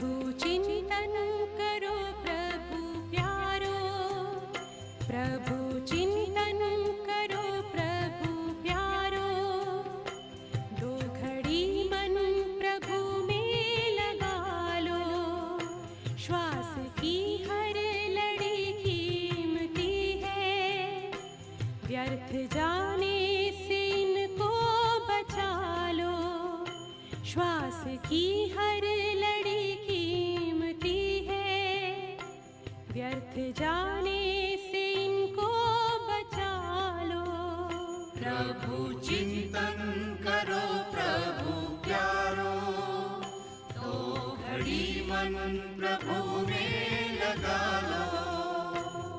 प्रभु चिंतन करो प्रभु प्यारो, प्रभु चिंतन करो प्रभु प्यारो। दो घड़ी मन प्रभु में लगा लो, श्वास की हर लड़ी कीमती है। व्यर्थ जाने से इनको बचा लो, श्वास की हर लड़ी कीमती है। व्यर्थ जाने से इनको बचा लो। प्रभु चिंतन करो प्रभु प्यारो, तो घड़ी मन प्रभु में लगा लो।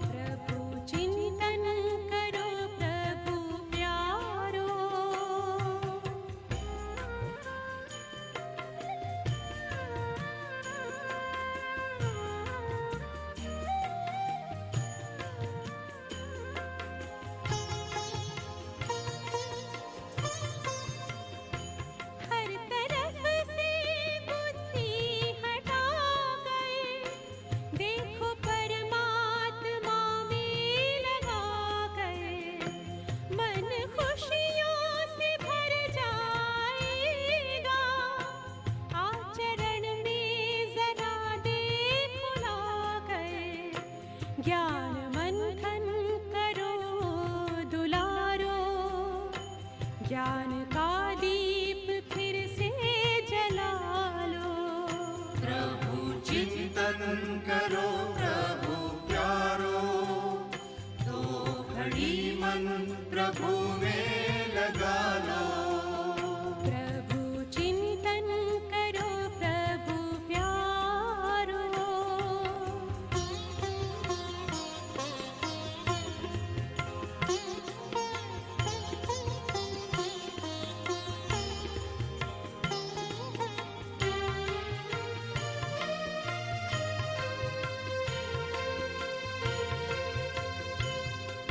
प्रभु चिंतन करो प्रभु प्यारो। हर तरफ से बुद्धि हटा गए, देखो परमात्मा में लगा गए। मन खुशियों से भर जाएगा, आचरण में जरा देखो ला गए। ज्ञान मंथन करो दुलारो, ज्ञान का दीप फिर से जला लो। प्रभु चिंतन करो प्रभु प्यारो, तो घड़ी मन प्रभु में लगा लो। प्रभु चिंतन करो प्रभु प्यारो।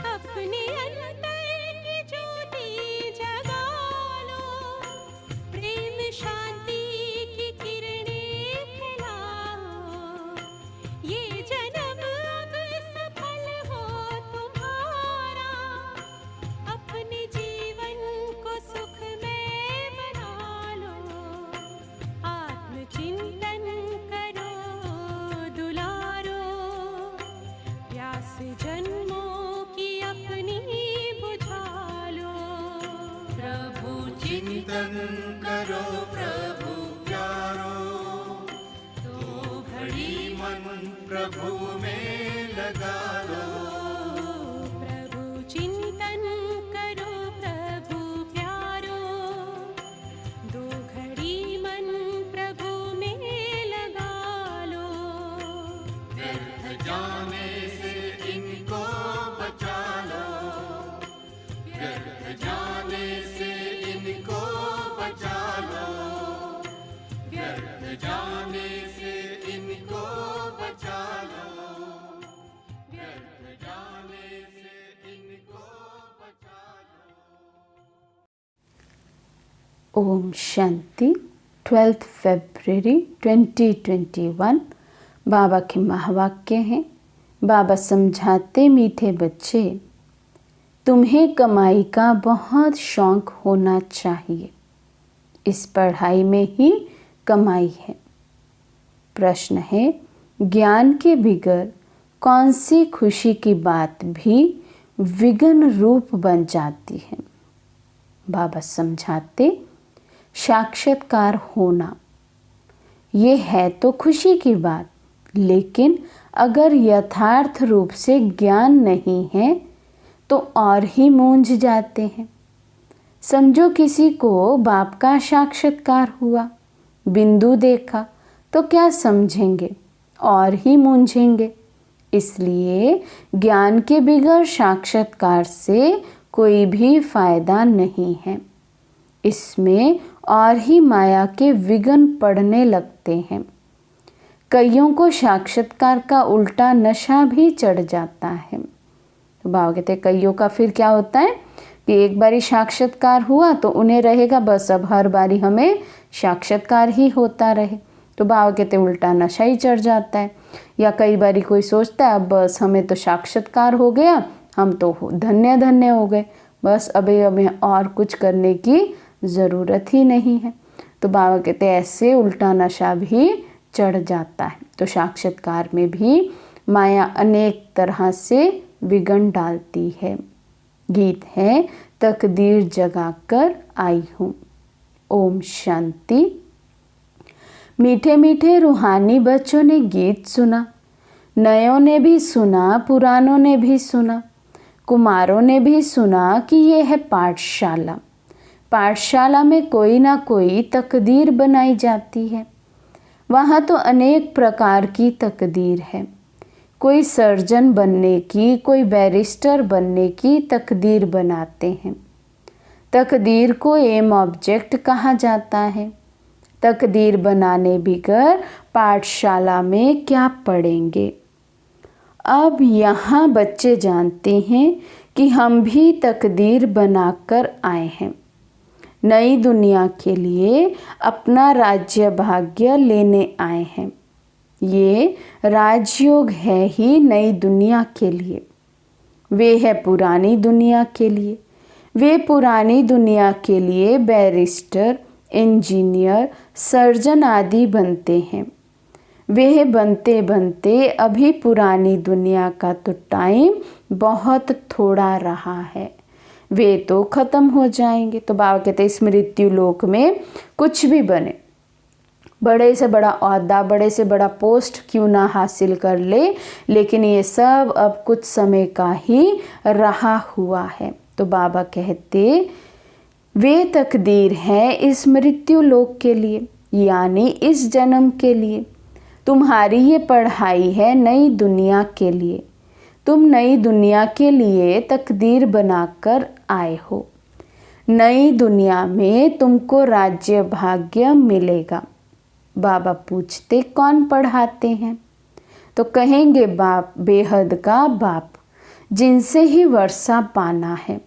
अपने अंतर की ज्योति जगा लो, प्रेम शांति की किरणें फैलाओ। ये जन्म अब सफल हो तुम्हारा, अपने जीवन को सुखमय बना लो। आत्मचिंतन करो दुलारो, प्यास जन्मों की अपनी बुझा लो। प्रभु चिंतन करो प्रभु प्यारो, तो घड़ी मन प्रभु में लगा लो। प्रभु चिंतन करो प्रभु प्यारो, दो घड़ी मन प्रभु में लगा लो। व्यर्थ जाने से इनको बचा लो, व्यर्थ जाने से इनको बचा लो। व्यर्थ जाने से इनको बचा लो, व्यर्थ जाने से इनको बचा लो। ओम शांति। 12 फरवरी 2021 बाबा के महावाक्य हैं। बाबा समझाते, मीठे बच्चे, तुम्हें कमाई का बहुत शौक होना चाहिए। इस पढ़ाई में ही कमाई है। प्रश्न है, ज्ञान के बिगर कौन सी खुशी की बात भी विघ्न रूप बन जाती है। बाबा समझाते, साक्षात्कार होना ये है तो खुशी की बात, लेकिन अगर यथार्थ रूप से ज्ञान नहीं है तो और ही मूंझ जाते हैं। समझो किसी को बाप का साक्षात्कार हुआ, बिंदु देखा तो क्या समझेंगे, और ही मूंझेंगे। इसलिए ज्ञान के बिगड़ साक्षात्कार से कोई भी फायदा नहीं है। इसमें और ही माया के विघ्न पड़ने लगते हैं। कईयों को साक्षात्कार का उल्टा नशा भी चढ़ जाता है। तो बाबा कहते हैं कईयों का फिर क्या होता है कि एक बारी साक्षात्कार हुआ तो उन्हें रहेगा बस अब हर बारी हमें साक्षात्कार ही होता रहे। तो बाबा कहते उल्टा नशा ही चढ़ जाता है। या कई बार कोई सोचता है अब बस हमें तो साक्षात्कार हो गया, हम तो धन्य धन्य हो गए, बस अभी हमें और कुछ करने की ज़रूरत ही नहीं है। तो बाबा कहते ऐसे उल्टा नशा भी चढ़ जाता है। तो साक्षात्कार में भी माया अनेक तरह से विघ्न डालती है। गीत है तकदीर जगाकर आई हूँ। ओम शांति। मीठे मीठे रूहानी बच्चों ने गीत सुना, नयों ने भी सुना, पुरानों ने भी सुना, कुमारों ने भी सुना कि ये है पाठशाला। पाठशाला में कोई ना कोई तकदीर बनाई जाती है। वहाँ तो अनेक प्रकार की तकदीर है। कोई सर्जन बनने की, कोई बैरिस्टर बनने की तकदीर बनाते हैं। तकदीर को एम ऑब्जेक्ट कहा जाता है। तकदीर बनाने बिगर पाठशाला में क्या पढ़ेंगे। अब यहाँ बच्चे जानते हैं कि हम भी तकदीर बनाकर आए हैं। नई दुनिया के लिए अपना राज्य भाग्य लेने आए हैं। ये राजयोग है ही नई दुनिया के लिए। वे है पुरानी दुनिया के लिए। वे पुरानी दुनिया के लिए बैरिस्टर, इंजीनियर, सर्जन आदि बनते हैं। वे बनते बनते अभी पुरानी दुनिया का तो टाइम बहुत थोड़ा रहा है। वे तो ख़त्म हो जाएंगे। तो बाबा कहते इस मृत्यु लोक में कुछ भी बने, बड़े से बड़ा ओहदा, बड़े से बड़ा पोस्ट क्यों ना हासिल कर ले, लेकिन ये सब अब कुछ समय का ही रहा हुआ है। तो बाबा कहते वे तकदीर है इस मृत्यु लोक के लिए, यानी इस जन्म के लिए। तुम्हारी ये पढ़ाई है नई दुनिया के लिए। तुम नई दुनिया के लिए तकदीर बनाकर आए हो। नई दुनिया में तुमको राज्य भाग्य मिलेगा। बाबा पूछते कौन पढ़ाते हैं? तो कहेंगे बाप, बेहद का बाप, जिनसे ही वर्षा पाना है।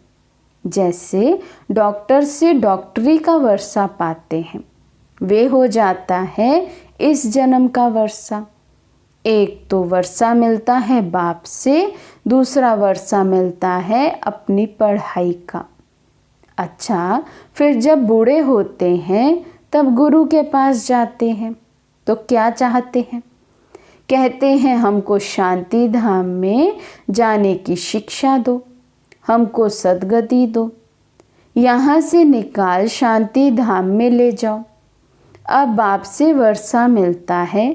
जैसे डॉक्टर से डॉक्टरी का वर्षा पाते हैं, वे हो जाता है इस जन्म का वर्षा। एक तो वर्षा मिलता है बाप से, दूसरा वर्षा मिलता है अपनी पढ़ाई का। अच्छा, फिर जब बूढ़े होते हैं तब गुरु के पास जाते हैं तो क्या चाहते हैं? कहते हैं हमको शांति धाम में जाने की शिक्षा दो, हमको सद्गति दो, यहाँ से निकाल शांति धाम में ले जाओ। अब बाप से वर्षा मिलता है,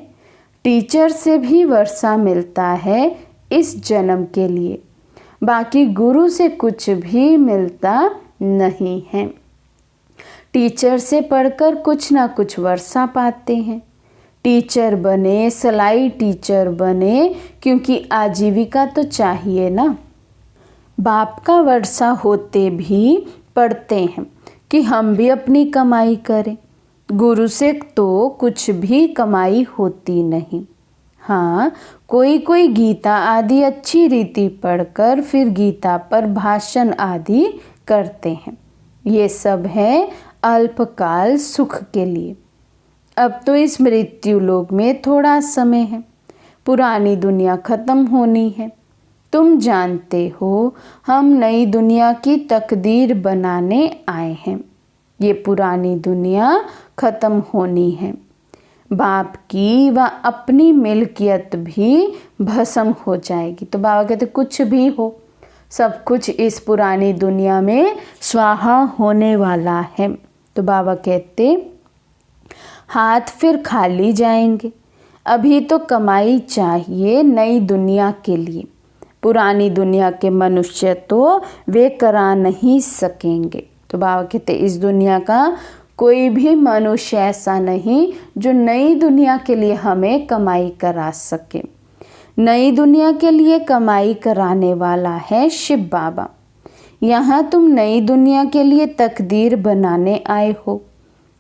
टीचर से भी वर्षा मिलता है इस जन्म के लिए। बाकी गुरु से कुछ भी मिलता नहीं है। टीचर से पढ़कर कुछ ना कुछ वर्षा पाते हैं। टीचर बने, सिलाई टीचर बने, क्योंकि आजीविका तो चाहिए ना। बाप का वर्षा होते भी पढ़ते हैं कि हम भी अपनी कमाई करें। गुरु से तो कुछ भी कमाई होती नहीं। हाँ, कोई कोई गीता आदि अच्छी रीति पढ़कर फिर गीता पर भाषण आदि करते हैं। ये सब है अल्पकाल सुख के लिए। अब तो इस मृत्यु लोक में थोड़ा समय है, पुरानी दुनिया खत्म होनी है। तुम जानते हो हम नई दुनिया की तकदीर बनाने आए हैं। ये पुरानी दुनिया खत्म होनी है। बाप की व अपनी मिल्कियत भी भस्म हो जाएगी। तो बाबा कहते कुछ भी हो, सब कुछ इस पुरानी दुनिया में स्वाहा होने वाला है। तो बाबा कहते हाथ फिर खाली जाएंगे। अभी तो कमाई चाहिए नई दुनिया के लिए। पुरानी दुनिया के मनुष्य तो वे करा नहीं सकेंगे। तो बाबा कहते इस दुनिया का कोई भी मनुष्य ऐसा नहीं जो नई दुनिया के लिए हमें कमाई करा सके। नई दुनिया के लिए कमाई कराने वाला है शिव बाबा। यहाँ तुम नई दुनिया के लिए तकदीर बनाने आए हो।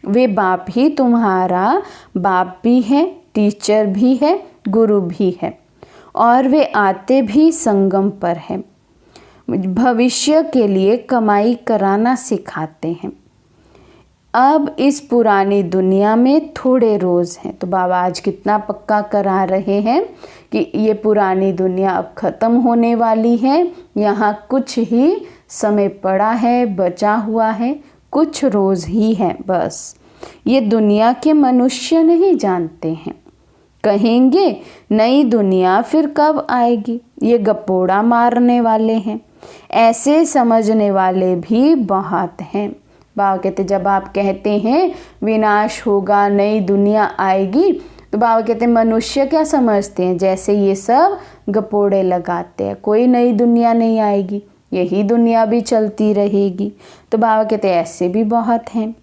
वे बाप ही तुम्हारा बाप भी है, टीचर भी है, गुरु भी है, और वे आते भी संगम पर हैं। भविष्य के लिए कमाई कराना सिखाते हैं। अब इस पुरानी दुनिया में थोड़े रोज़ हैं। तो बाबा आज कितना पक्का करा रहे हैं कि ये पुरानी दुनिया अब ख़त्म होने वाली है। यहाँ कुछ ही समय पड़ा है, बचा हुआ है, कुछ रोज़ ही हैं बस। ये दुनिया के मनुष्य नहीं जानते हैं। कहेंगे नई दुनिया फिर कब आएगी, ये गपोड़ा मारने वाले हैं। ऐसे समझने वाले भी बहुत हैं। बाबा कहते जब आप कहते हैं विनाश होगा, नई दुनिया आएगी, तो बाबा कहते मनुष्य क्या समझते हैं, जैसे ये सब गपोड़े लगाते हैं, कोई नई दुनिया नहीं आएगी, यही दुनिया भी चलती रहेगी। तो बाबा कहते ऐसे भी बहुत हैं।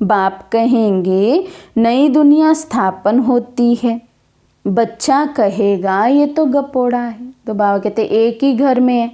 बाप कहेंगे नई दुनिया स्थापन होती है, बच्चा कहेगा ये तो गपोड़ा है। तो बाबा कहते एक ही घर में है,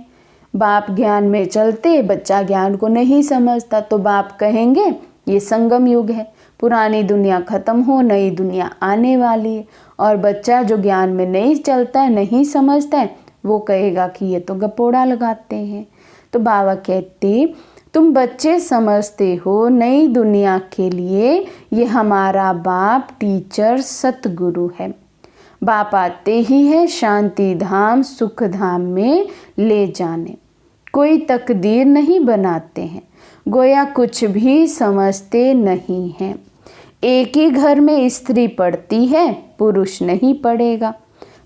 बाप ज्ञान में चलते, बच्चा ज्ञान को नहीं समझता। तो बाप कहेंगे ये संगम युग है, पुरानी दुनिया ख़त्म हो, नई दुनिया आने वाली है। और बच्चा जो ज्ञान में नहीं चलता है, नहीं समझता है, वो कहेगा कि ये तो गपोड़ा लगाते हैं। तो बाबा कहते तुम बच्चे समझते हो नई दुनिया के लिए ये हमारा बाप टीचर सतगुरु है। बाप आते ही है शांति धाम सुख धाम में ले जाने, कोई तकदीर नहीं बनाते हैं, गोया कुछ भी समझते नहीं हैं। एक ही घर में स्त्री पढ़ती है, पुरुष नहीं पढ़ेगा,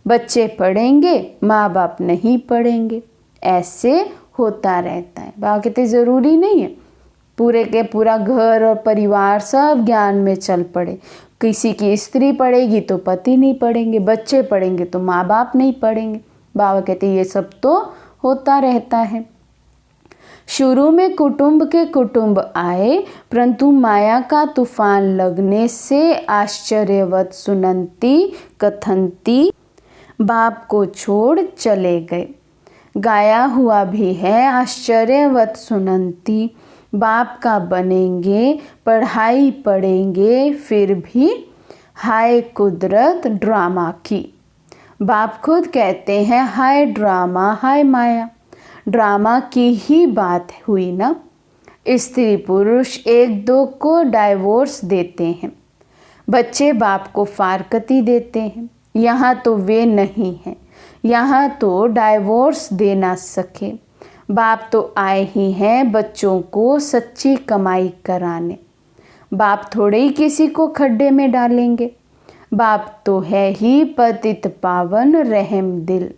बच्चे पढ़ेंगे, माँ बाप नहीं पढ़ेंगे, ऐसे होता रहता है। बाबा कहते ज़रूरी नहीं है पूरे के पूरा घर और परिवार सब ज्ञान में चल पड़े। किसी की स्त्री पढ़ेगी तो पति नहीं पढ़ेंगे, बच्चे पढ़ेंगे तो माँ बाप नहीं पढ़ेंगे। बाबा कहते ये सब तो होता रहता है। शुरू में कुटुंब के कुटुंब आए, परंतु माया का तूफान लगने से आश्चर्यवत सुनंती कथनती बाप को छोड़ चले गए। गाया हुआ भी है आश्चर्यवत सुनंती बाप का बनेंगे, पढ़ाई पढ़ेंगे फिर भी हाय कुदरत ड्रामा की। बाप खुद कहते हैं हाय ड्रामा, हाय माया। ड्रामा की ही बात हुई ना। स्त्री पुरुष एक दो को डाइवोर्स देते हैं, बच्चे बाप को फारकती देते हैं। यहाँ तो वे नहीं हैं, यहाँ तो डाइवोर्स दे ना सके। बाप तो आए ही हैं बच्चों को सच्ची कमाई कराने। बाप थोड़े ही किसी को खड्डे में डालेंगे, बाप तो है ही पतित पावन रहम दिल।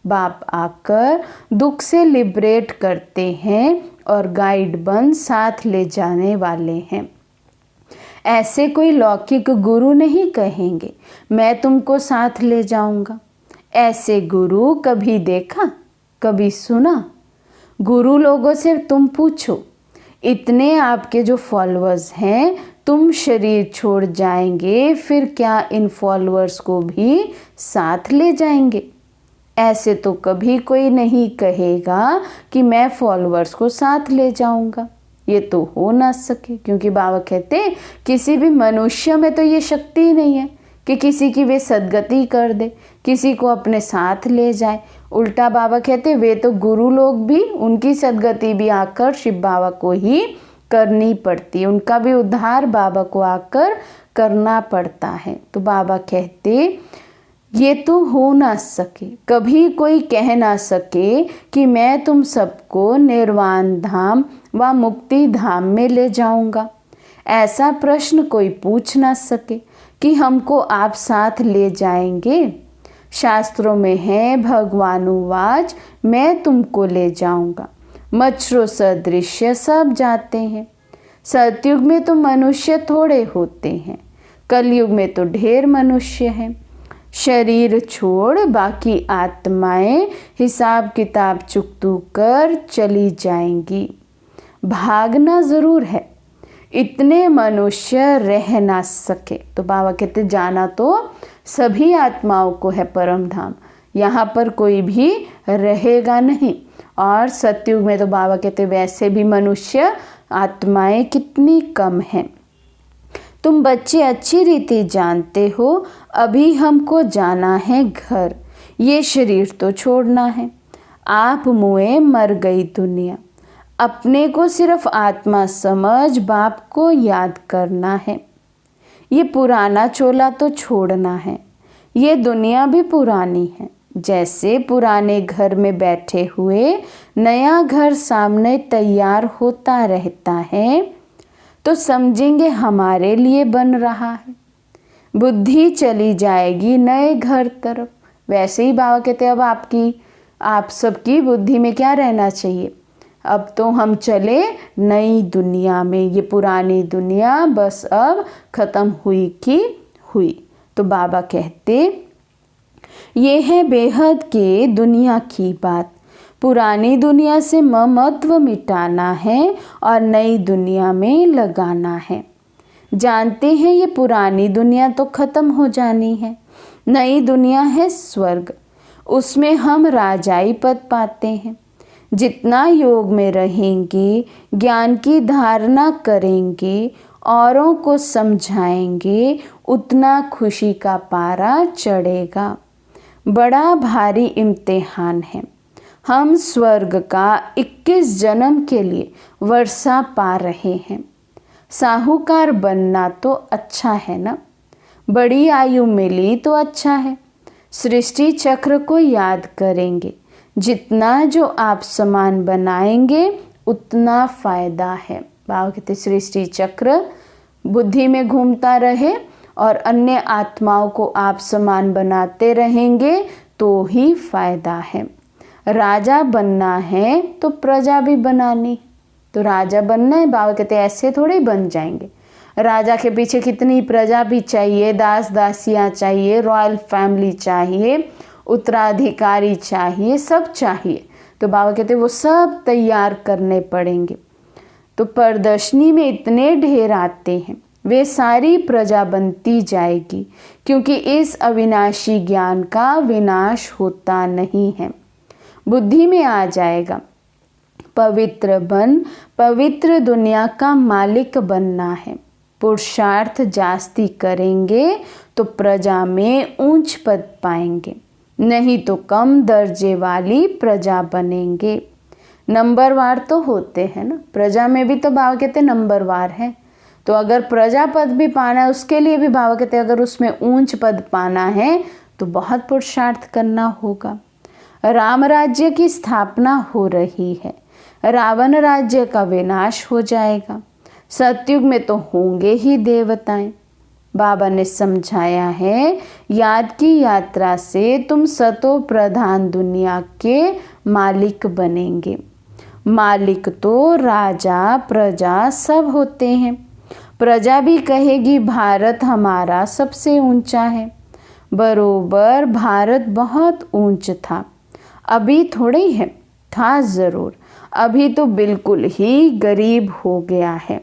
बाप आकर दुख से लिबरेट करते हैं और गाइड बन साथ ले जाने वाले हैं। ऐसे कोई लौकिक गुरु नहीं कहेंगे मैं तुमको साथ ले जाऊंगा। ऐसे गुरु कभी देखा, कभी सुना? गुरु लोगों से तुम पूछो, इतने आपके जो फॉलोअर्स हैं, तुम शरीर छोड़ जाएंगे फिर क्या इन फॉलोअर्स को भी साथ ले जाएंगे? ऐसे तो कभी कोई नहीं कहेगा कि मैं फॉलोअर्स को साथ ले जाऊंगा। ये तो हो ना सके, क्योंकि बाबा कहते किसी भी मनुष्य में तो ये शक्ति ही नहीं है कि किसी की वे सदगति कर दे, किसी को अपने साथ ले जाए। उल्टा बाबा कहते वे तो गुरु लोग भी, उनकी सदगति भी आकर शिव बाबा को ही करनी पड़ती है, उनका भी उद्धार बाबा को आकर करना पड़ता है। तो बाबा कहते ये तो हो ना सके, कभी कोई कह ना सके कि मैं तुम सबको निर्वाण धाम व मुक्ति धाम में ले जाऊंगा। ऐसा प्रश्न कोई पूछ ना सके कि हमको आप साथ ले जाएंगे। शास्त्रों में है भगवानुवाच मैं तुमको ले जाऊंगा। मच्छरों सदृश्य सब जाते हैं। सतयुग में तो मनुष्य थोड़े होते हैं, कलयुग में तो ढेर मनुष्य हैं। शरीर छोड़ बाकी आत्माएं हिसाब किताब चुकतू कर चली जाएंगी। भागना ज़रूर है, इतने मनुष्य रह ना सके। तो बाबा कहते जाना तो सभी आत्माओं को है परम धाम, यहाँ पर कोई भी रहेगा नहीं। और सतयुग में तो बाबा कहते वैसे भी मनुष्य आत्माएं कितनी कम हैं। तुम बच्चे अच्छी रीति जानते हो, अभी हमको जाना है घर, ये शरीर तो छोड़ना है। आप मुए मर गई दुनिया, अपने को सिर्फ आत्मा समझ बाप को याद करना है। ये पुराना चोला तो छोड़ना है। ये दुनिया भी पुरानी है। जैसे पुराने घर में बैठे हुए नया घर सामने तैयार होता रहता है तो समझेंगे हमारे लिए बन रहा है। बुद्धि चली जाएगी नए घर तरफ। वैसे ही बाबा कहते अब आप सबकी बुद्धि में क्या रहना चाहिए, अब तो हम चले नई दुनिया में। ये पुरानी दुनिया बस अब ख़त्म हुई की हुई। तो बाबा कहते ये है बेहद के दुनिया की बात। पुरानी दुनिया से ममत्व मिटाना है और नई दुनिया में लगाना है। जानते हैं ये पुरानी दुनिया तो ख़त्म हो जानी है। नई दुनिया है स्वर्ग, उसमें हम राजाई पद पाते हैं। जितना योग में रहेंगे, ज्ञान की धारणा करेंगे, औरों को समझाएंगे, उतना खुशी का पारा चढ़ेगा। बड़ा भारी इम्तिहान है। हम स्वर्ग का 21 जन्म के लिए वर्षा पा रहे हैं। साहूकार बनना तो अच्छा है ना, बड़ी आयु मिली तो अच्छा है। सृष्टि चक्र को याद करेंगे। जितना जो आप समान बनाएंगे उतना फ़ायदा है। बाबा कहते सृष्टि चक्र बुद्धि में घूमता रहे और अन्य आत्माओं को आप समान बनाते रहेंगे तो ही फ़ायदा है। राजा बनना है तो प्रजा भी बनानी। तो राजा बनना है, बाबा कहते ऐसे थोड़े बन जाएंगे। राजा के पीछे कितनी प्रजा भी चाहिए, दास दासियाँ चाहिए, रॉयल फैमिली चाहिए, उत्तराधिकारी चाहिए, सब चाहिए। तो बाबा कहते वो सब तैयार करने पड़ेंगे। तो प्रदर्शनी में इतने ढेर आते हैं, वे सारी प्रजा बनती जाएगी, क्योंकि इस अविनाशी ज्ञान का विनाश होता नहीं है। बुद्धि में आ जाएगा पवित्र बन पवित्र दुनिया का मालिक बनना है। पुरुषार्थ जास्ती करेंगे तो प्रजा में ऊंच पद पाएंगे, नहीं तो कम दर्जे वाली प्रजा बनेंगे। नंबरवार तो होते हैं ना, प्रजा में भी तो बाबा कहते नंबरवार है। तो अगर प्रजा पद भी पाना है उसके लिए भी बाबा कहते अगर उसमें ऊंच पद पाना है तो बहुत पुरुषार्थ करना होगा। राम राज्य की स्थापना हो रही है, रावण राज्य का विनाश हो जाएगा। सतयुग में तो होंगे ही देवताएं। बाबा ने समझाया है याद की यात्रा से तुम सतो प्रधान दुनिया के मालिक बनेंगे। मालिक तो राजा प्रजा सब होते हैं। प्रजा भी कहेगी भारत हमारा सबसे ऊंचा है। बरोबर भारत बहुत ऊंच था, अभी थोड़े ही है, था ज़रूर, अभी तो बिल्कुल ही गरीब हो गया है।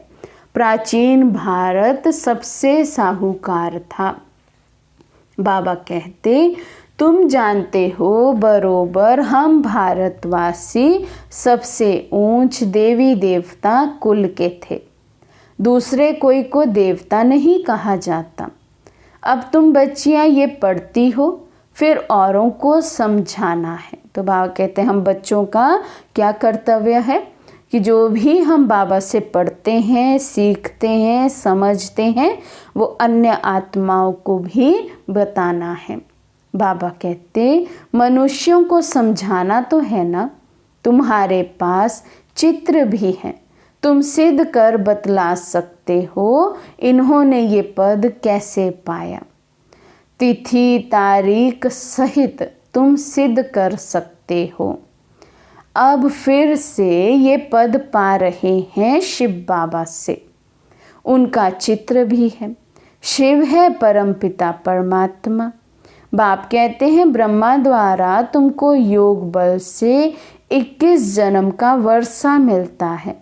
प्राचीन भारत सबसे साहूकार था। बाबा कहते तुम जानते हो बरोबर हम भारतवासी सबसे ऊंच देवी देवता कुल के थे। दूसरे कोई को देवता नहीं कहा जाता। अब तुम बच्चियां ये पढ़ती हो, फिर औरों को समझाना है। तो बाबा कहते हैं हम बच्चों का क्या कर्तव्य है कि जो भी हम बाबा से पढ़ते हैं, सीखते हैं, समझते हैं, वो अन्य आत्माओं को भी बताना है। बाबा कहते मनुष्यों को समझाना तो है ना, तुम्हारे पास चित्र भी है, तुम सिद्ध कर बतला सकते हो इन्होंने ये पद कैसे पाया। तिथि तारीख सहित तुम सिद्ध कर सकते हो। अब फिर से ये पद पा रहे हैं शिव बाबा से, उनका चित्र भी है। शिव है परमपिता परमात्मा। बाप कहते हैं ब्रह्मा द्वारा तुमको योग बल से 21 जन्म का वर्षा मिलता है।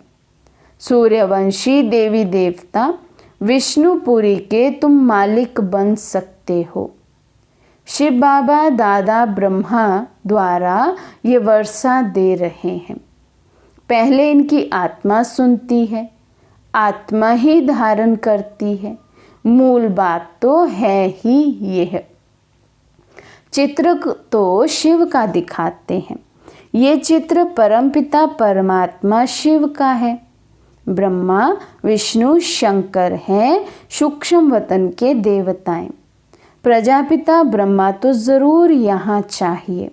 सूर्यवंशी देवी देवता विष्णुपुरी के तुम मालिक बन सकते हो। शिव बाबा दादा ब्रह्मा द्वारा ये वर्षा दे रहे हैं। पहले इनकी आत्मा सुनती है, आत्मा ही धारण करती है। मूल बात तो है ही ये है। चित्र तो शिव का दिखाते हैं। ये चित्र परमपिता परमात्मा शिव का है। ब्रह्मा विष्णु शंकर हैं सूक्ष्म वतन के देवताएं। प्रजापिता ब्रह्मा तो ज़रूर यहाँ चाहिए।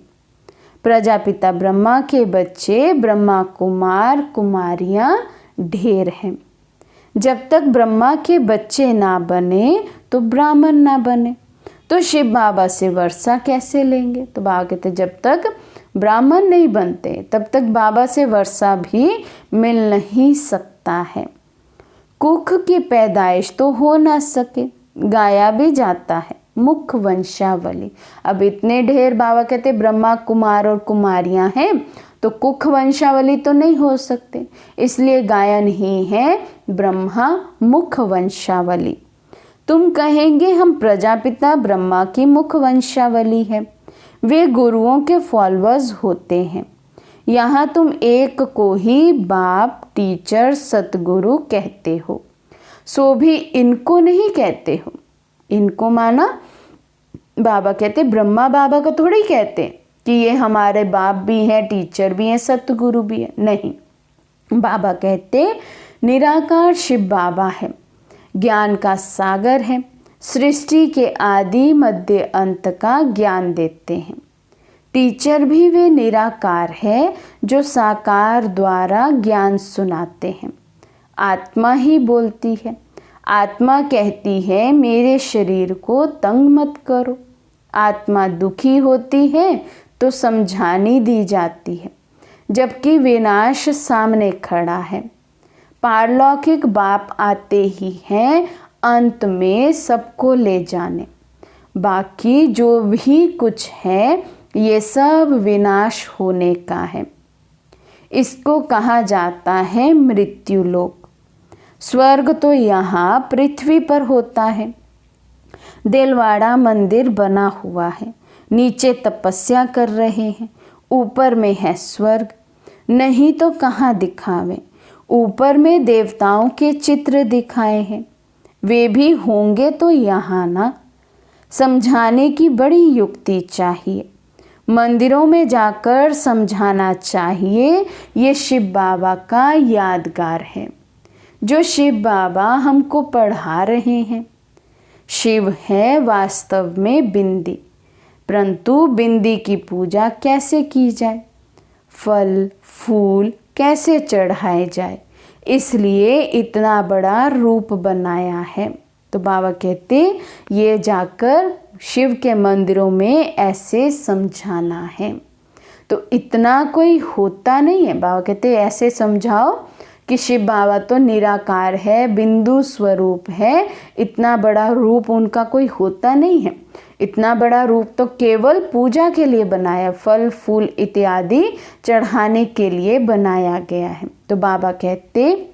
प्रजापिता ब्रह्मा के बच्चे ब्रह्मा कुमार कुमारियाँ ढेर हैं। जब तक ब्रह्मा के बच्चे ना बने तो ब्राह्मण ना बने, तो शिव बाबा से वर्षा कैसे लेंगे? तो बाबा कहते जब तक ब्राह्मण नहीं बनते तब तक बाबा से वर्षा भी मिल नहीं सकता है। कुख की पैदाइश तो हो ना सके, गाया भी जाता है मुख वंशावली। अब इतने ढेर बाबा कहते ब्रह्मा कुमार और कुमारियां हैं तो कुख वंशावली तो नहीं हो सकते, इसलिए गायन ही है ब्रह्मा मुख वंशावली। तुम कहेंगे हम प्रजापिता ब्रह्मा की मुख वंशावली है, वे गुरुओं के फॉलोअर्स होते हैं। यहाँ तुम एक को ही बाप टीचर सतगुरु कहते हो, सो भी इनको नहीं कहते हो। इनको माना बाबा कहते ब्रह्मा बाबा को थोड़ी कहते कि ये हमारे बाप भी हैं, टीचर भी हैं, सतगुरु भी है, नहीं। बाबा कहते निराकार शिव बाबा है, ज्ञान का सागर है, सृष्टि के आदि मध्य अंत का ज्ञान देते हैं। टीचर भी वे निराकार है जो साकार द्वारा ज्ञान सुनाते हैं। आत्मा ही बोलती है, आत्मा कहती है मेरे शरीर को तंग मत करो। आत्मा दुखी होती है तो समझानी दी जाती है, जबकि विनाश सामने खड़ा है। पारलौकिक बाप आते ही हैं अंत में सबको ले जाने, बाकी जो भी कुछ है ये सब विनाश होने का है। इसको कहा जाता है मृत्यु लोक। स्वर्ग तो यहाँ पृथ्वी पर होता है। देलवाड़ा मंदिर बना हुआ है, नीचे तपस्या कर रहे हैं, ऊपर में है स्वर्ग। नहीं तो कहाँ दिखावे, ऊपर में देवताओं के चित्र दिखाए हैं, वे भी होंगे तो यहाँ ना। समझाने की बड़ी युक्ति चाहिए, मंदिरों में जाकर समझाना चाहिए। ये शिव बाबा का यादगार है जो शिव बाबा हमको पढ़ा रहे हैं। शिव है वास्तव में बिंदी, परंतु बिंदी की पूजा कैसे की जाए, फल फूल कैसे चढ़ाए जाए, इसलिए इतना बड़ा रूप बनाया है। तो बाबा कहते ये जाकर शिव के मंदिरों में ऐसे समझाना है। तो इतना कोई होता नहीं है। बाबा कहते ऐसे समझाओ कि शिव बाबा तो निराकार है, बिंदु स्वरूप है, इतना बड़ा रूप उनका कोई होता नहीं है। इतना बड़ा रूप तो केवल पूजा के लिए बनाया, फल फूल इत्यादि चढ़ाने के लिए बनाया गया है। तो बाबा कहते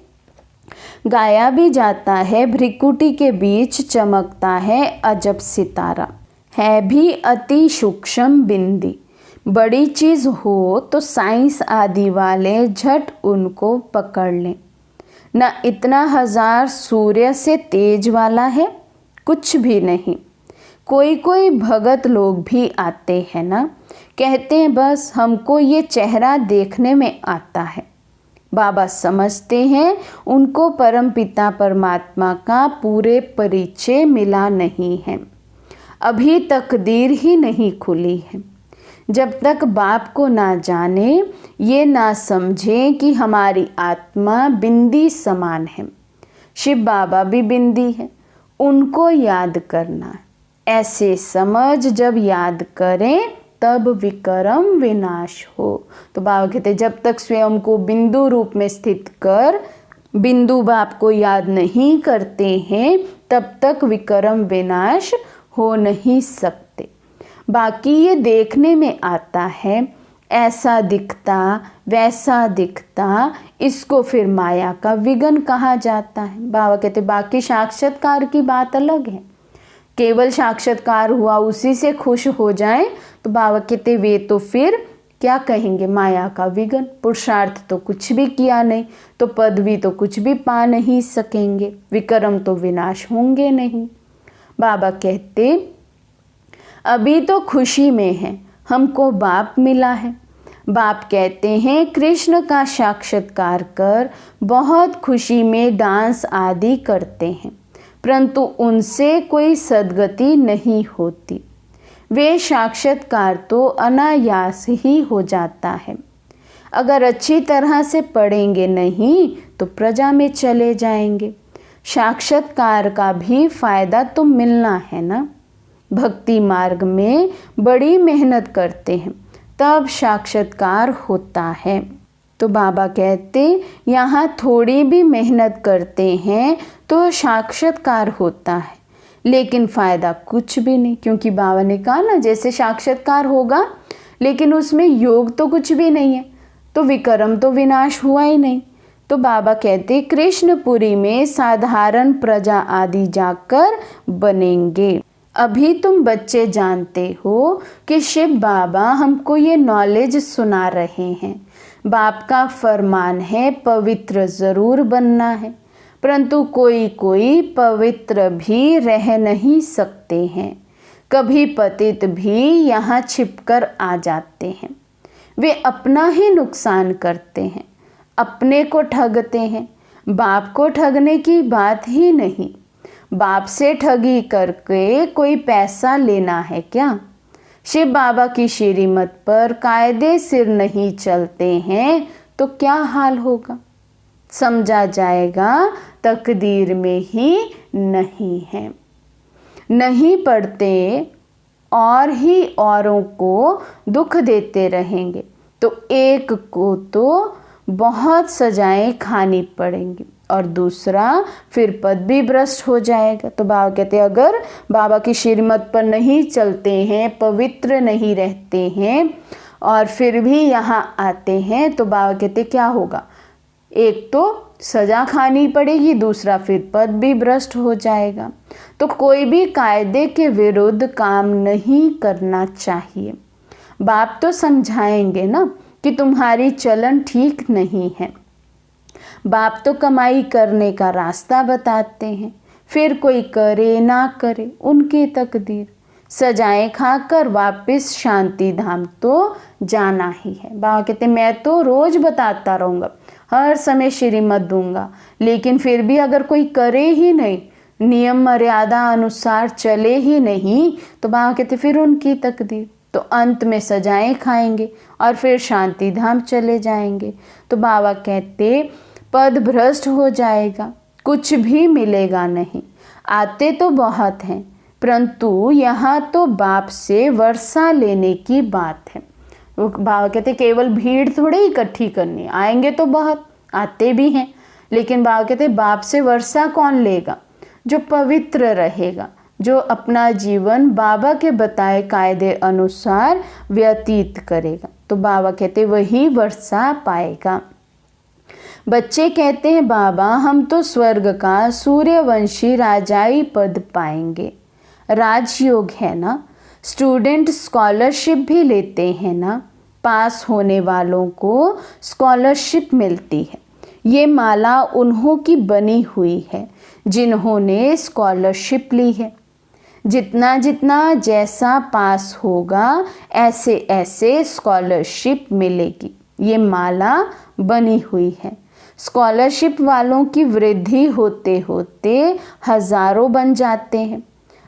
गाया भी जाता है भ्रिकुटी के बीच चमकता है अजब सितारा, है भी अति सूक्ष्म बिंदी। बड़ी चीज़ हो तो साइंस आदि वाले झट उनको पकड़ लें। न इतना हजार सूर्य से तेज वाला है, कुछ भी नहीं। कोई कोई भगत लोग भी आते हैं ना, कहते हैं बस हमको ये चेहरा देखने में आता है। बाबा समझते हैं उनको परमपिता परमात्मा का पूरे परिचय मिला नहीं है, अभी तकदीर ही नहीं खुली है। जब तक बाप को ना जाने, ये ना समझें कि हमारी आत्मा बिंदी समान है, शिव बाबा भी बिंदी है, उनको याद करना। ऐसे समझ जब याद करें तब विक्रम विनाश हो। तो बाबा कहते जब तक स्वयं को बिंदु रूप में स्थित कर बिंदु बाप को याद नहीं करते हैं, तब तक विक्रम विनाश हो नहीं सकते। बाकी ये देखने में आता है, ऐसा दिखता वैसा दिखता, इसको फिर माया का विघन कहा जाता है। बाबा कहते बाकी साक्षात्कार की बात अलग है, केवल साक्षात्कार हुआ उसी से खुश हो जाएं तो बाबा कहते वे तो फिर क्या कहेंगे, माया का विघन। पुरुषार्थ तो कुछ भी किया नहीं, तो पदवी तो कुछ भी पा नहीं सकेंगे, विक्रम तो विनाश होंगे नहीं। बाबा कहते अभी तो खुशी में है, हमको बाप मिला है, बाप कहते हैं कृष्ण का साक्षात्कार कर बहुत खुशी में डांस आदि करते हैं, परंतु उनसे कोई सद्गति नहीं होती। वे साक्षात्कार तो अनायास ही हो जाता है। अगर अच्छी तरह से पढ़ेंगे नहीं तो प्रजा में चले जाएंगे। साक्षात्कार का भी फायदा तो मिलना है ना। भक्ति मार्ग में बड़ी मेहनत करते हैं तब साक्षात्कार होता है। तो बाबा कहते यहाँ थोड़ी भी मेहनत करते हैं तो साक्षात्कार होता है, लेकिन फ़ायदा कुछ भी नहीं, क्योंकि बाबा ने कहा ना जैसे साक्षात्कार होगा लेकिन उसमें योग तो कुछ भी नहीं है, तो विक्रम तो विनाश हुआ ही नहीं। तो बाबा कहते कृष्णपुरी में साधारण प्रजा आदि जाकर बनेंगे। अभी तुम बच्चे जानते हो कि शिव बाबा हमको ये नॉलेज सुना रहे हैं। बाप का फरमान है पवित्र ज़रूर बनना है, परंतु कोई कोई पवित्र भी रह नहीं सकते हैं। कभी पतित भी यहाँ छिपकर आ जाते हैं। वे अपना ही नुकसान करते हैं, अपने को ठगते हैं। बाप को ठगने की बात ही नहीं। बाप से ठगी करके कोई पैसा लेना है क्या? शिव बाबा की श्रीमत पर कायदे सिर नहीं चलते हैं तो क्या हाल होगा? समझा जाएगा तकदीर में ही नहीं है। नहीं पढ़ते और ही औरों को दुख देते रहेंगे तो एक को तो बहुत सजाएं खानी पड़ेंगी और दूसरा फिर पद भी भ्रष्ट हो जाएगा। तो बाबा कहते हैं अगर बाबा की श्रीमत पर नहीं चलते हैं, पवित्र नहीं रहते हैं और फिर भी यहाँ आते हैं तो बाबा कहते क्या होगा? एक तो सजा खानी पड़ेगी, दूसरा फिर पद भी भ्रष्ट हो जाएगा। तो कोई भी कायदे के विरुद्ध काम नहीं करना चाहिए। बाप तो समझाएंगे ना कि तुम्हारी चलन ठीक नहीं है। बाप तो कमाई करने का रास्ता बताते हैं, फिर कोई करे ना करे उनकी तकदीर। सजाएं खाकर वापस शांति धाम तो जाना ही है। बाबा कहते मैं तो रोज बताता रहूँगा, हर समय श्रीमत दूंगा, लेकिन फिर भी अगर कोई करे ही नहीं, नियम मर्यादा अनुसार चले ही नहीं, तो बाबा कहते फिर उनकी तकदीर। तो अंत में सजाएं खाएंगे और फिर शांति धाम चले जाएंगे। तो बाबा कहते पद भ्रष्ट हो जाएगा, कुछ भी मिलेगा नहीं। आते तो बहुत हैं, परंतु यहाँ तो बाप से वर्षा लेने की बात है। वो बाबा कहते केवल भीड़ थोड़ी इकट्ठी करनी, आएंगे तो बहुत, आते भी हैं, लेकिन बाबा कहते बाप से वर्षा कौन लेगा? जो पवित्र रहेगा, जो अपना जीवन बाबा के बताए कायदे अनुसार व्यतीत करेगा, तो बाबा कहते वही वर्षा पाएगा। बच्चे कहते हैं बाबा हम तो स्वर्ग का सूर्यवंशी राजाई पद पाएंगे। राजयोग है ना, स्टूडेंट स्कॉलरशिप भी लेते हैं ना, पास होने वालों को स्कॉलरशिप मिलती है। ये माला उन्हों की बनी हुई है जिन्होंने स्कॉलरशिप ली है। जितना जितना जैसा पास होगा ऐसे ऐसे स्कॉलरशिप मिलेगी। ये माला बनी हुई है। स्कॉलरशिप वालों की वृद्धि होते होते हजारों बन जाते हैं।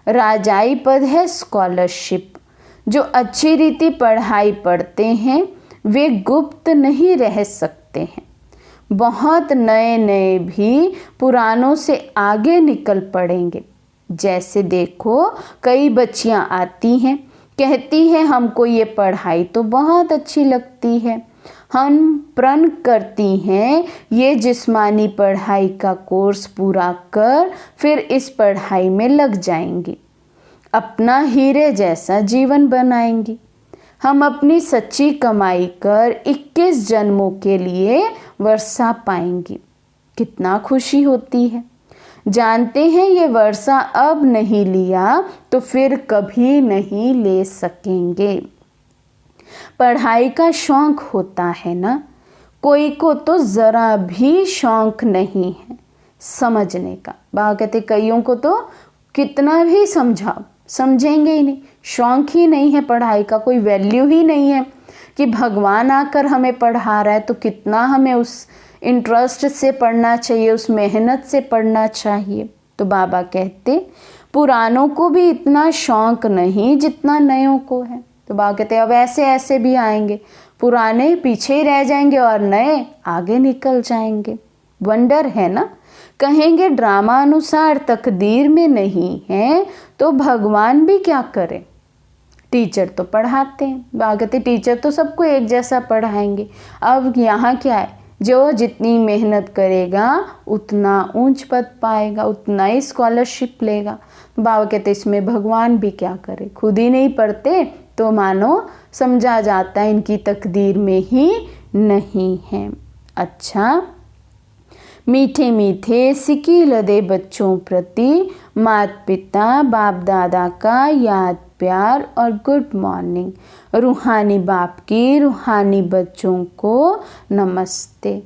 राजाई पद है स्कॉलरशिप। जो अच्छी रीति पढ़ाई पढ़ते हैं वे गुप्त नहीं रह सकते हैं। बहुत नए नए भी पुरानों से आगे निकल पड़ेंगे। जैसे देखो कई बच्चियां आती हैं, कहती हैं हमको ये पढ़ाई तो बहुत अच्छी लगती है, हम प्रण करती हैं ये जिस्मानी पढ़ाई का कोर्स पूरा कर फिर इस पढ़ाई में लग जाएंगी, अपना हीरे जैसा जीवन बनाएंगी। हम अपनी सच्ची कमाई कर 21 जन्मों के लिए वर्षा पाएंगी। कितना खुशी होती है। जानते हैं ये वर्षा अब नहीं लिया तो फिर कभी नहीं ले सकेंगे। पढ़ाई का शौक होता है ना, कोई को तो ज़रा भी शौक नहीं है समझने का। बाबा कहते कईयों को तो कितना भी समझाओ समझेंगे ही नहीं, शौक ही नहीं है पढ़ाई का, कोई वैल्यू ही नहीं है। कि भगवान आकर हमें पढ़ा रहा है तो कितना हमें उस इंटरेस्ट से पढ़ना चाहिए, उस मेहनत से पढ़ना चाहिए। तो बाबा कहते पुरानों को भी इतना शौक नहीं जितना नयों को है। तो बाबा कहते अब ऐसे ऐसे भी आएंगे, पुराने पीछे ही रह जाएंगे और नए आगे निकल जाएंगे। वंडर है ना। कहेंगे ड्रामा अनुसार तकदीर में नहीं है तो भगवान भी क्या करे। टीचर तो पढ़ाते हैं, बाबा कहते टीचर तो सबको एक जैसा पढ़ाएंगे। अब यहाँ क्या है, जो जितनी मेहनत करेगा उतना ऊंच पद पाएगा, उतना ही स्कॉलरशिप लेगा। बाबा कहते इसमें भगवान भी क्या करे, खुद ही नहीं पढ़ते तो मानो समझा जाता है इनकी तकदीर में ही नहीं है। अच्छा, मीठे मीठे सिकी लदे बच्चों प्रति माता पिता बाप दादा का याद प्यार और गुड मॉर्निंग। रूहानी बाप की रूहानी बच्चों को नमस्ते।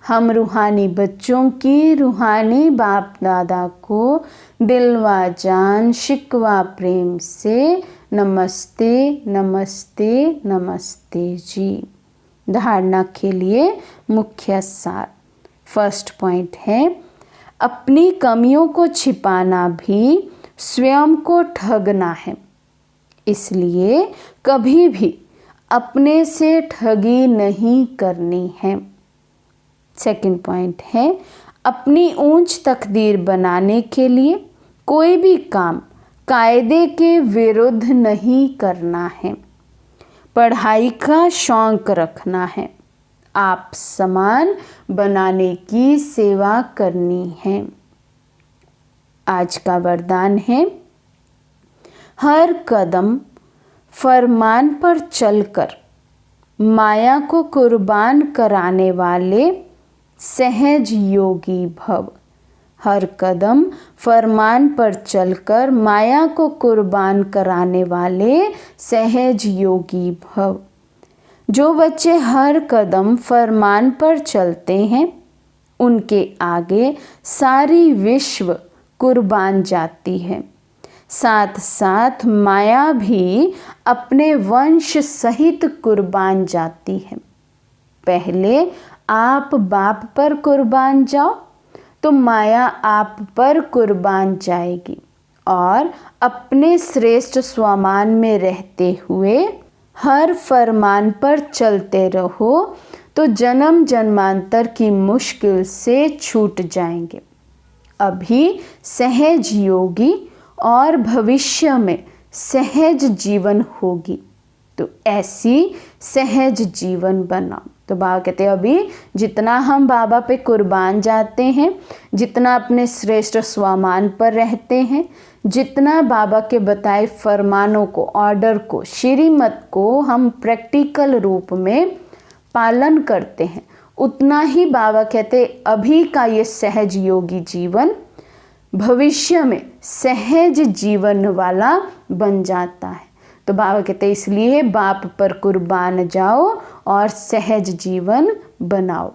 हम रूहानी बच्चों की रूहानी बाप दादा को दिलवा जान शिकवा प्रेम से नमस्ते नमस्ते नमस्ते जी। धारणा के लिए मुख्य सार। फर्स्ट पॉइंट है, अपनी कमियों को छिपाना भी स्वयं को ठगना है, इसलिए कभी भी अपने से ठगी नहीं करनी है। सेकंड पॉइंट है, अपनी ऊंच तकदीर बनाने के लिए कोई भी काम कायदे के विरुद्ध नहीं करना है। पढ़ाई का शौक रखना है, आप समान बनाने की सेवा करनी है। आज का वरदान है, हर कदम फरमान पर चलकर माया को कुर्बान कराने वाले सहज योगी भव। हर कदम फरमान पर चलकर माया को कुर्बान कराने वाले सहज योगी भव। जो बच्चे हर कदम फरमान पर चलते हैं उनके आगे सारी विश्व कुर्बान जाती है, साथ साथ माया भी अपने वंश सहित कुर्बान जाती है। पहले आप बाप पर कुर्बान जाओ तो माया आप पर कुर्बान जाएगी, और अपने श्रेष्ठ स्वमान में रहते हुए हर फरमान पर चलते रहो तो जन्म जन्मांतर की मुश्किल से छूट जाएंगे। अभी सहज योगी और भविष्य में सहज जीवन होगी, तो ऐसी सहज जीवन बनाओ। तो बाबा कहते हैं अभी जितना हम बाबा पे कुर्बान जाते हैं, जितना अपने श्रेष्ठ स्वामान पर रहते हैं, जितना बाबा के बताए फरमानों को, ऑर्डर को, श्रीमत को हम प्रैक्टिकल रूप में पालन करते हैं, उतना ही बाबा कहते अभी का ये सहज योगी जीवन भविष्य में सहज जीवन वाला बन जाता है। तो बाबा कहते इसलिए बाप पर कुर्बान जाओ और सहज जीवन बनाओ।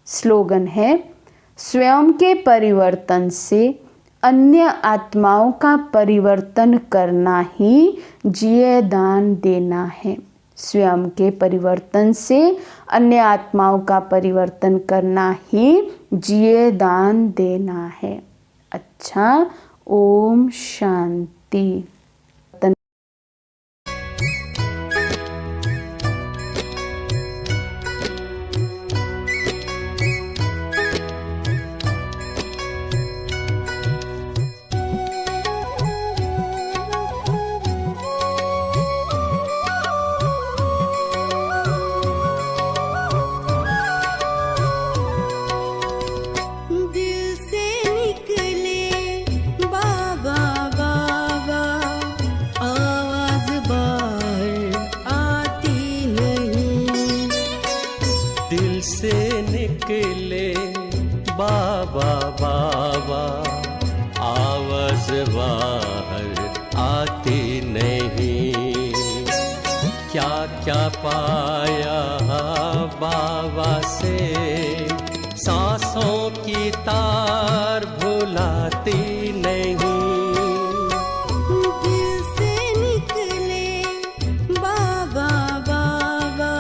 स्लोगन है, स्वयं के परिवर्तन से अन्य आत्माओं का परिवर्तन करना ही जिए दान देना है। स्वयं के परिवर्तन से अन्य आत्माओं का परिवर्तन करना ही जिए दान देना है। अच्छा, ओम शांति। बाबा बाबा आवाज बाहर आती नहीं। क्या क्या पाया बाबा से, सांसों की तार भुलाती नहीं। दिल से निकले बाबा बाबा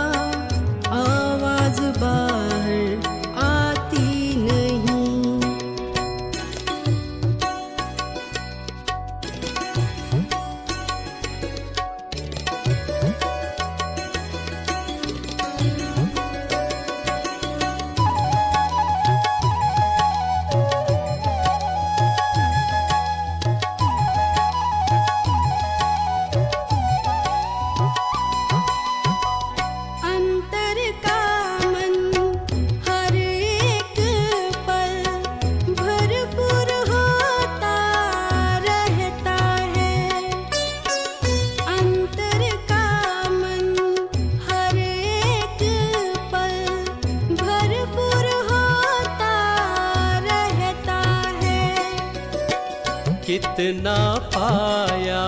जितना पाया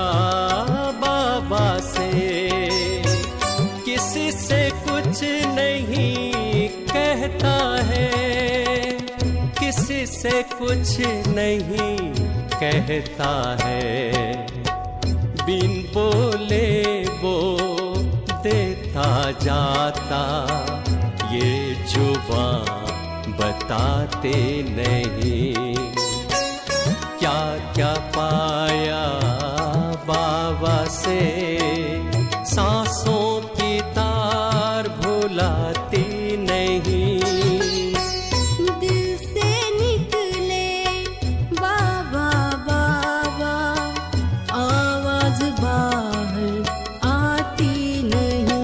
बाबा से, किसी से कुछ नहीं कहता है, किसी से कुछ नहीं कहता है। बिन बोले वो देता जाता, ये जुबान बताते नहीं। क्या क्या पाया बाबा से, सांसों की तार भुलाती नहीं। दिल से निकले बाबा बाबा, आवाज बाहर आती नहीं।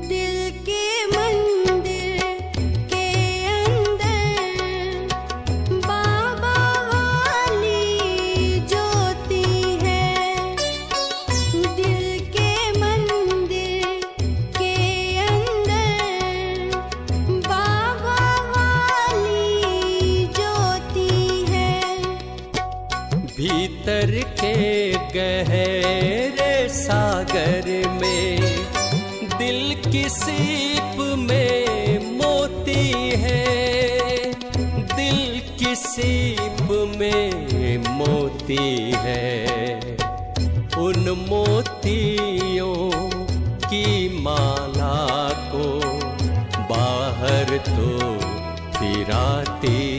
दिल के मंदिर के अंदर बाबा वाली ज्योति है। दिल के मंदिर के अंदर बाबा वाली ज्योति है। भीतर के गहरे सागर में दिल की सीप में मोती है, दिल की सीप में मोती है। उन मोतियों की माला को बाहर तो फिराती